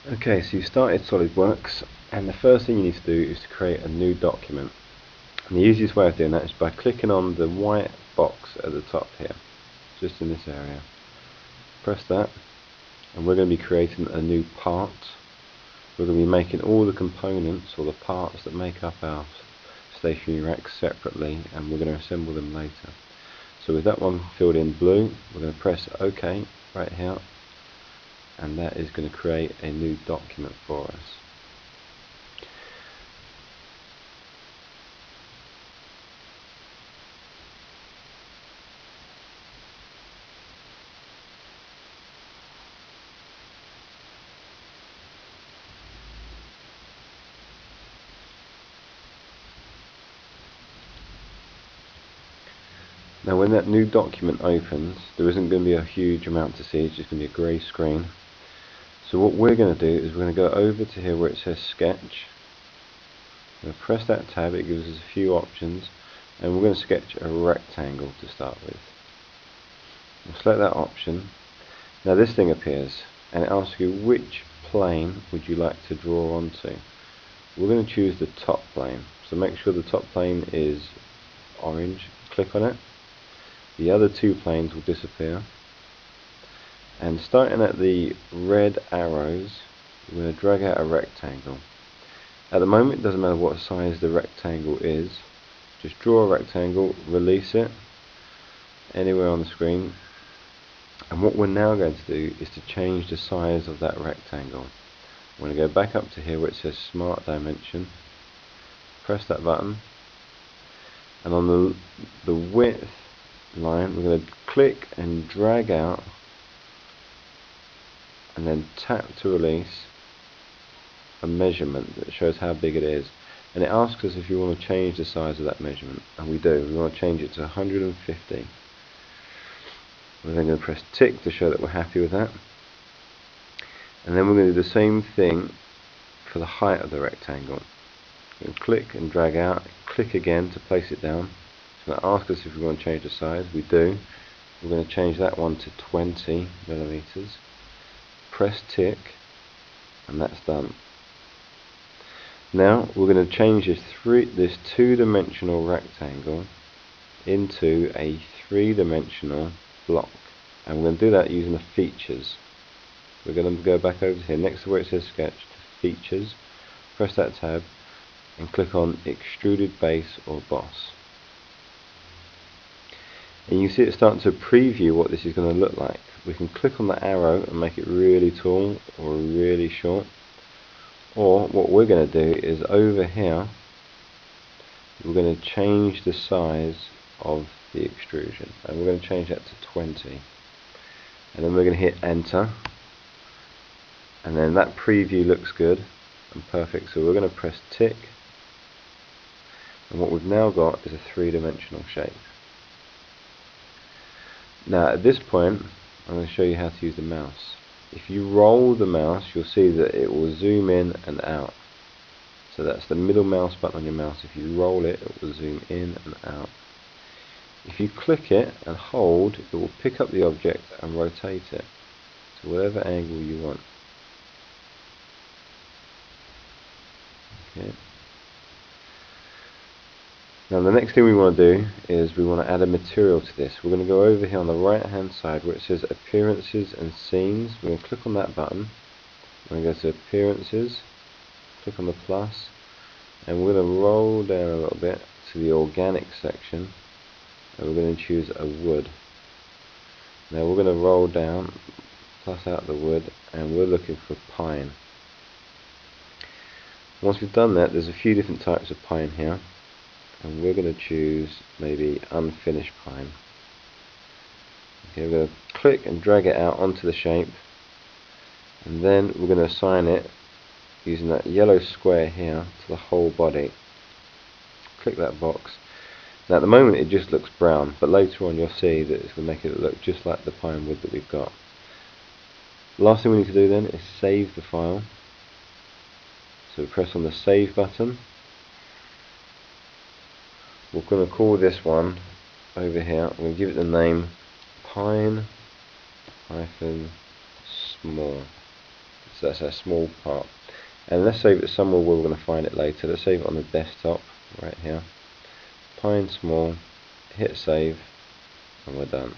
Okay, so you started SolidWorks, and the first thing you need to do is to create a new document. And the easiest way of doing that is by clicking on the white box at the top here, just in this area. Press that, and we're going to be creating a new part. We're going to be making all the components or the parts that make up our stationary rack separately, and we're going to assemble them later. So with that one filled in blue, we're going to press OK right here, and that is going to create a new document for us. Now when that new document opens, there isn't going to be a huge amount to see, it's just going to be a grey screen. So what we're going to do is we're going to go over to here where it says sketch. We're going to press that tab, it gives us a few options, and we're going to sketch a rectangle to start with. We'll select that option. Now this thing appears, and it asks you which plane would you like to draw onto. We're going to choose the top plane, so make sure the top plane is orange, click on it. The other two planes will disappear, and starting at the red arrows, we're going to drag out a rectangle. At the moment it doesn't matter what size the rectangle is, just draw a rectangle, release it anywhere on the screen, and what we're now going to do is to change the size of that rectangle. We're going to go back up to here where it says Smart Dimension, press that button, and on the width line we're going to click and drag out and then tap to release a measurement that shows how big it is, and it asks us if you want to change the size of that measurement, and we do. We want to change it to 150. We're then going to press tick to show that we're happy with that, and then we're going to do the same thing for the height of the rectangle. We'll click and drag out, click again to place it down. It's going to ask us if we want to change the size. We do. We're going to change that one to 20 millimeters. Press tick, and that's done. Now we're going to change this two-dimensional rectangle into a three-dimensional block, and we're going to do that using the features. We're going to go back over here next to where it says sketch to features, press that tab and click on extruded base or boss, and you see it starting to preview what this is going to look like. We can click on the arrow and make it really tall or really short, or what we're going to do is over here we're going to change the size of the extrusion, and we're going to change that to 20, and then we're going to hit enter, and then that preview looks good and perfect, so we're going to press tick, and what we've now got is a three-dimensional shape. Now at this point I'm going to show you how to use the mouse. If you roll the mouse, you'll see that it will zoom in and out. So that's the middle mouse button on your mouse. If you roll it, it will zoom in and out. If you click it and hold, it will pick up the object and rotate it to whatever angle you want. Okay. Now the next thing we want to do is we want to add a material to this. We're going to go over here on the right hand side where it says Appearances and Scenes. We're going to click on that button. We're going to go to Appearances, click on the plus, and we're going to roll down a little bit to the Organic section, and we're going to choose a wood. Now we're going to roll down, plus out the wood, and we're looking for pine. Once we've done that, there's a few different types of pine here, and we're going to choose maybe unfinished pine. Okay, we're going to click and drag it out onto the shape, and then we're going to assign it using that yellow square here to the whole body. Click that box. Now at the moment it just looks brown, but later on you'll see that it's going to make it look just like the pine wood that we've got. Last thing we need to do then is save the file. So press on the save button. We're going to call this one over here, I'm going to give it the name pine-small. So that's our small part. And let's save it somewhere where we're going to find it later. Let's save it on the desktop, right here. Pine Small, hit save, and we're done.